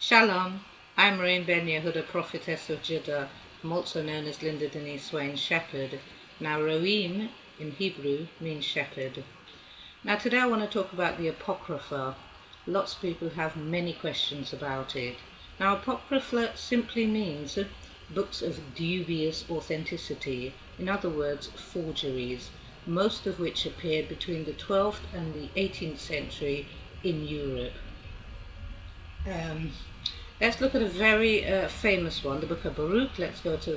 Shalom, I'm Maureen Ben Yehuda, prophetess of Judah. I'm also known as Linda Denise Swain Shepherd. Now Roim in Hebrew means shepherd. Now today I want to talk about the Apocrypha. Lots of people have many questions about it. Now Apocrypha simply means books of dubious authenticity, in other words forgeries, most of which appeared between the 12th and the 18th century in Europe. Let's look at a very famous one, the Book of Baruch. Let's go to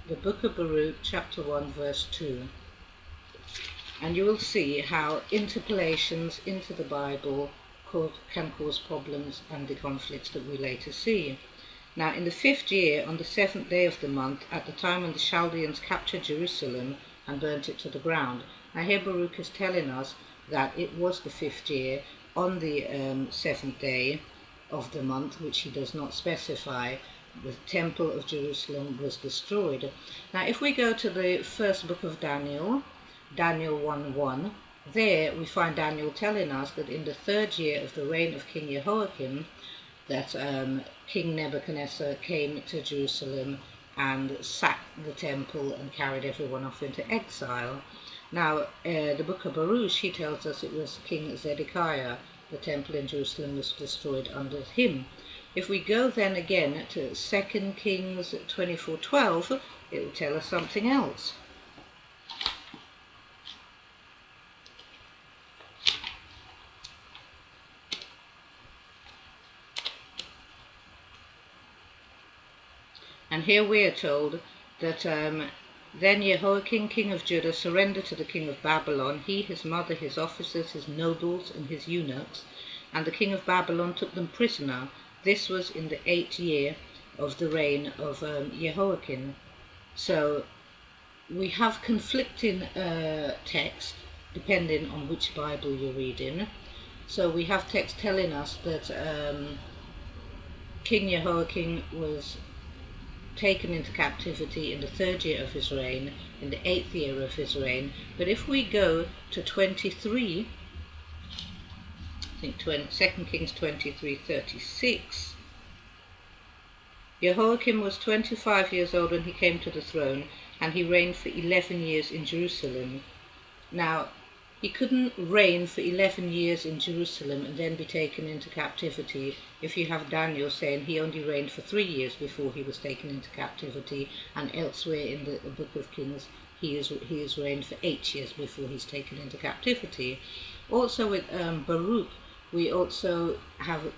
the Book of Baruch, chapter 1, verse 2. And you will see how interpolations into the Bible can cause problems and the conflicts that we later see. Now, in the 5th year, on the 7th day of the month, at the time when the Chaldeans captured Jerusalem and burnt it to the ground. Now, here Baruch is telling us that it was the 5th year, on the 7th day of the month, which he does not specify, the temple of Jerusalem was destroyed. Now if we go to the first book of Daniel, Daniel 1:1, there we find Daniel telling us that in the 3rd year of the reign of King Jehoiakim, that King Nebuchadnezzar came to Jerusalem and sacked the temple and carried everyone off into exile. Now the book of Baruch, he tells us it was King Zedekiah. The temple in Jerusalem was destroyed under him. If we go then again to 2 Kings 24:12, it will tell us something else. And here we are told that then Jehoiakim, king of Judah, surrendered to the king of Babylon, he, his mother, his officers, his nobles, and his eunuchs, and the king of Babylon took them prisoner. This was in the 8th year of the reign of Jehoiakim. So we have conflicting texts depending on which Bible you're reading. So we have text telling us that King Jehoiakim was taken into captivity in the 3rd year of his reign, in the 8th year of his reign. But if we go to 23, I think 2 Kings 23:36, Jehoiakim was 25 years old when he came to the throne, and he reigned for 11 years in Jerusalem. Now, he couldn't reign for 11 years in Jerusalem and then be taken into captivity if you have Daniel saying he only reigned for 3 years before he was taken into captivity, and elsewhere in the Book of Kings he is reigned for 8 years before he's taken into captivity. Also with Baruch, we also have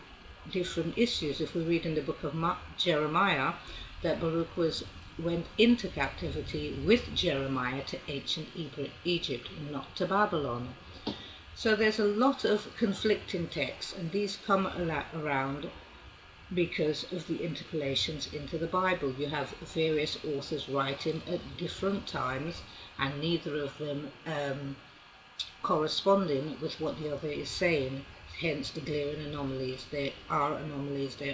different issues. If we read in the book of Jeremiah that Baruch went into captivity with Jeremiah to ancient Egypt, not to Babylon. So there's a lot of conflicting texts, and these come around because of the interpolations into the Bible. You have various authors writing at different times, and neither of them corresponding with what the other is saying. Hence the glaring anomalies. There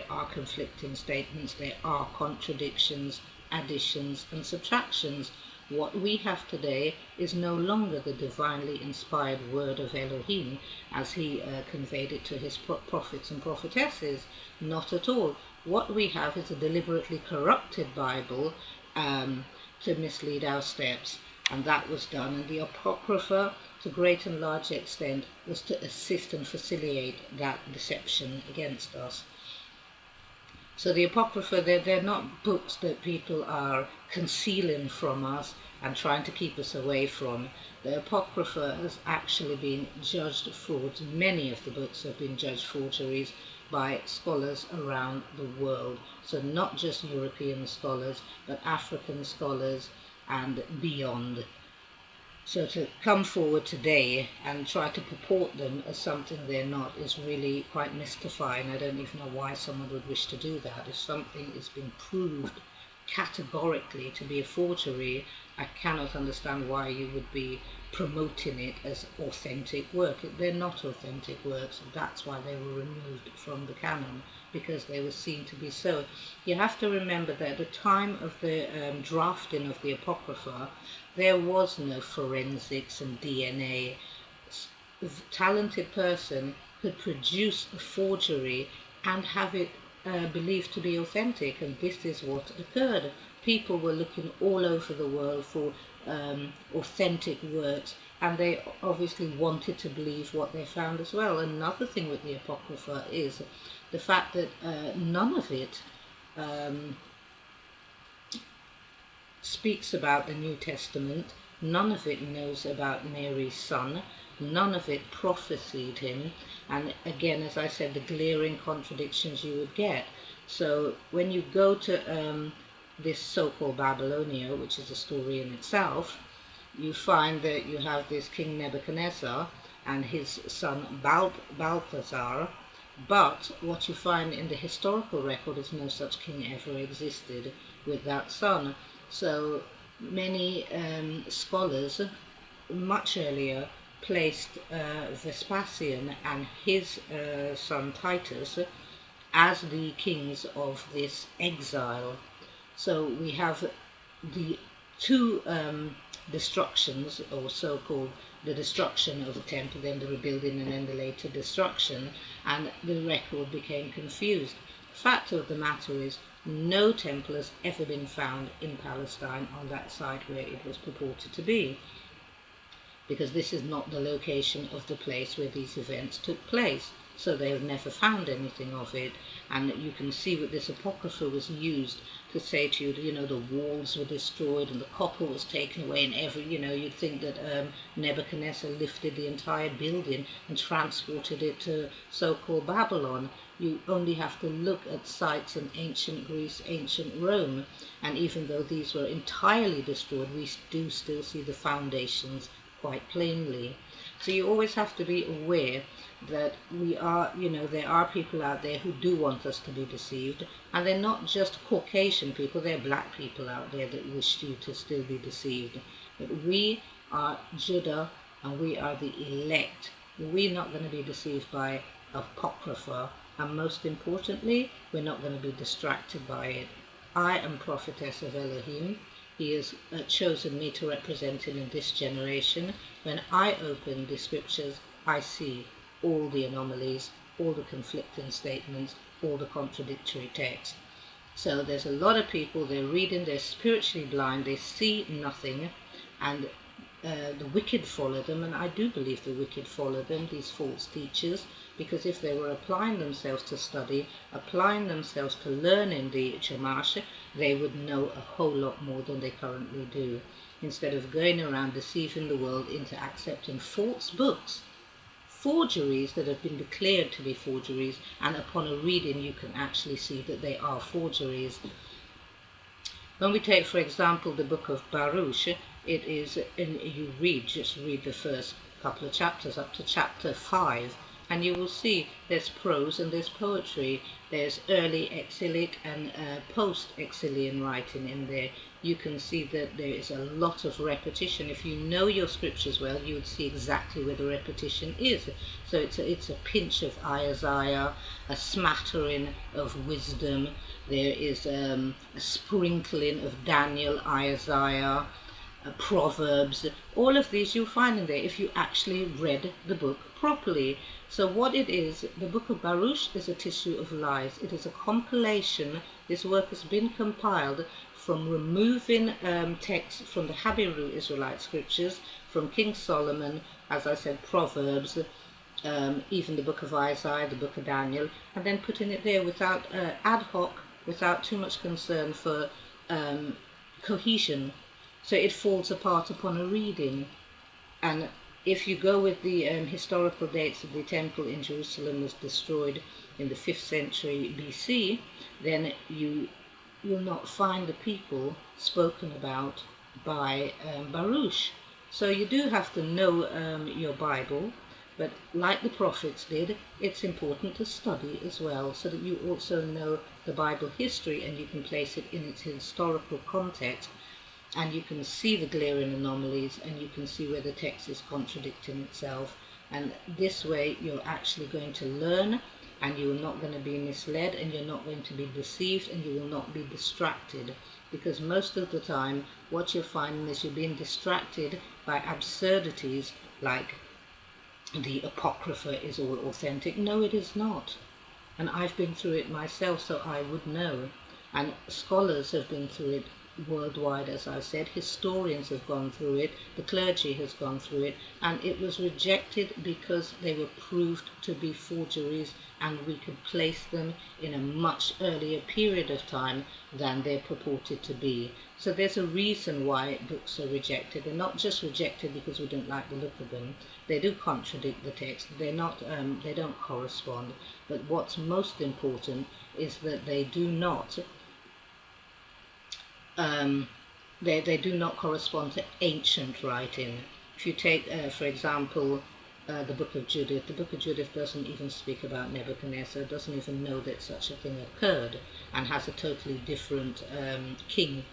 are conflicting statements, there are contradictions, additions and subtractions. What we have today is no longer the divinely inspired word of Elohim as he conveyed it to his prophets and prophetesses. Not at all. What we have is a deliberately corrupted Bible to mislead our steps, and that was done. And the Apocrypha, to great and large extent, was to assist and facilitate that deception against us. So the Apocrypha, they're not books that people are concealing from us and trying to keep us away from. The Apocrypha has actually been judged frauds. Many of the books have been judged forgeries by scholars around the world. So not just European scholars, but African scholars and beyond. So to come forward today and try to purport them as something they're not is really quite mystifying. I don't even know why someone would wish to do that. If something is being proved categorically to be a forgery, I cannot understand why you would be promoting it as authentic work. They're not authentic works. That's why they were removed from the canon, because they were seen to be so. You have to remember that at the time of the drafting of the Apocrypha, there was no forensics and DNA. A talented person could produce a forgery and have it believed to be authentic. And this is what occurred. People were looking all over the world for authentic works, and they obviously wanted to believe what they found as well. Another thing with the Apocrypha is the fact that none of it um, speaks about the New Testament. None of it knows about Mary's son. None of it prophesied him. And again, as I said, the glaring contradictions you would get. So when you go to this so-called Babylonia, which is a story in itself, you find that you have this King Nebuchadnezzar and his son Balthazar. But what you find in the historical record is no such king ever existed with that son. So many scholars much earlier placed Vespasian and his son Titus as the kings of this exile. So we have the two destructions, or so-called the destruction of the temple, then the rebuilding, and then the later destruction, and the record became confused. The fact of the matter is, no temple has ever been found in Palestine on that site where it was purported to be, because this is not the location of the place where these events took place. So they have never found anything of it. And you can see what this Apocrypha was used to say to you, the walls were destroyed and the copper was taken away, and you'd think that Nebuchadnezzar lifted the entire building and transported it to so-called Babylon. You only have to look at sites in ancient Greece, ancient Rome, and even though these were entirely destroyed, we do still see the foundations quite plainly. So you always have to be aware that there are people out there who do want us to be deceived, and they're not just Caucasian people, they're black people out there that wish you to still be deceived. But we are Judah, and we are the elect. We're not going to be deceived by Apocrypha, and most importantly, we're not going to be distracted by it. I am prophetess of Elohim. He has chosen me to represent him in this generation. When I open the scriptures, I see all the anomalies, all the conflicting statements, all the contradictory texts. So there's a lot of people, they're reading, they're spiritually blind, they see nothing, and the wicked follow them, and I do believe the wicked follow them, these false teachers, because if they were applying themselves to study, applying themselves to learning the Chumash, they would know a whole lot more than they currently do, instead of going around deceiving the world into accepting false books, forgeries that have been declared to be forgeries, and upon a reading you can actually see that they are forgeries. When we take, for example, the Book of Baruch, it is, and you just read the first couple of chapters up to chapter 5, and you will see there's prose and there's poetry, there's early exilic and post-exilian writing in there. You can see that there is a lot of repetition. If you know your scriptures well, you would see exactly where the repetition is. So it's a pinch of Isaiah, a smattering of wisdom. There is a sprinkling of Daniel, Isaiah, Proverbs. All of these you'll find in there if you actually read the book properly. So what it is, the Book of Baruch is a tissue of lies. It is a compilation. This work has been compiled from removing texts from the Habiru Israelite scriptures, from King Solomon, as I said, Proverbs, even the Book of Isaiah, the Book of Daniel, and then putting it there without ad hoc, without too much concern for cohesion. So it falls apart upon a reading. And if you go with the historical dates of the temple in Jerusalem was destroyed in the 5th century BC, then you will not find the people spoken about by Baruch. So you do have to know your Bible, but like the prophets did, it's important to study as well, so that you also know the Bible history and you can place it in its historical context, and you can see the glaring anomalies, and you can see where the text is contradicting itself. And this way you're actually going to learn, and you're not going to be misled, and you're not going to be deceived, and you will not be distracted, because most of the time what you're finding is you're being distracted by absurdities like the Apocrypha is all authentic. No, it is not. And I've been through it myself, so I would know. And scholars have been through it worldwide, as I said. Historians have gone through it. The clergy has gone through it. And it was rejected because they were proved to be forgeries, and we could place them in a much earlier period of time than they're purported to be. So there's a reason why books are rejected. They're not just rejected because we don't like the look of them. They do contradict the text. They're not. They don't correspond. But what's most important is that they do not. They do not correspond to ancient writing. If you take, for example, the Book of Judith, the Book of Judith doesn't even speak about Nebuchadnezzar, doesn't even know that such a thing occurred, and has a totally different king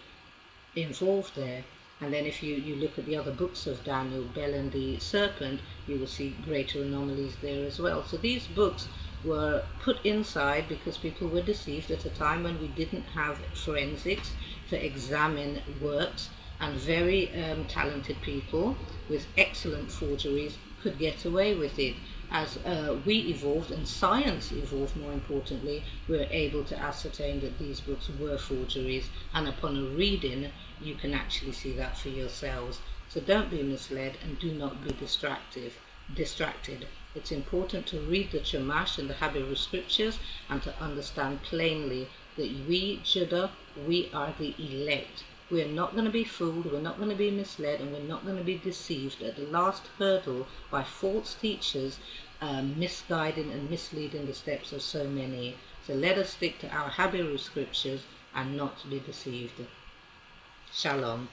involved there. And then if you look at the other books of Daniel, Bel and the Serpent, you will see greater anomalies there as well. So these books were put inside because people were deceived at a time when we didn't have forensics to examine works, and very talented people with excellent forgeries could get away with it. As we evolved and science evolved, more importantly, we were able to ascertain that these books were forgeries, and upon a reading you can actually see that for yourselves. So don't be misled, and do not be distracted. It's important to read the Chumash and the Hebrew scriptures, and to understand plainly that we, Judah, we are the elect. We're not going to be fooled, we're not going to be misled, and we're not going to be deceived at the last hurdle by false teachers misguiding and misleading the steps of so many. So let us stick to our Hebrew scriptures and not be deceived. Shalom.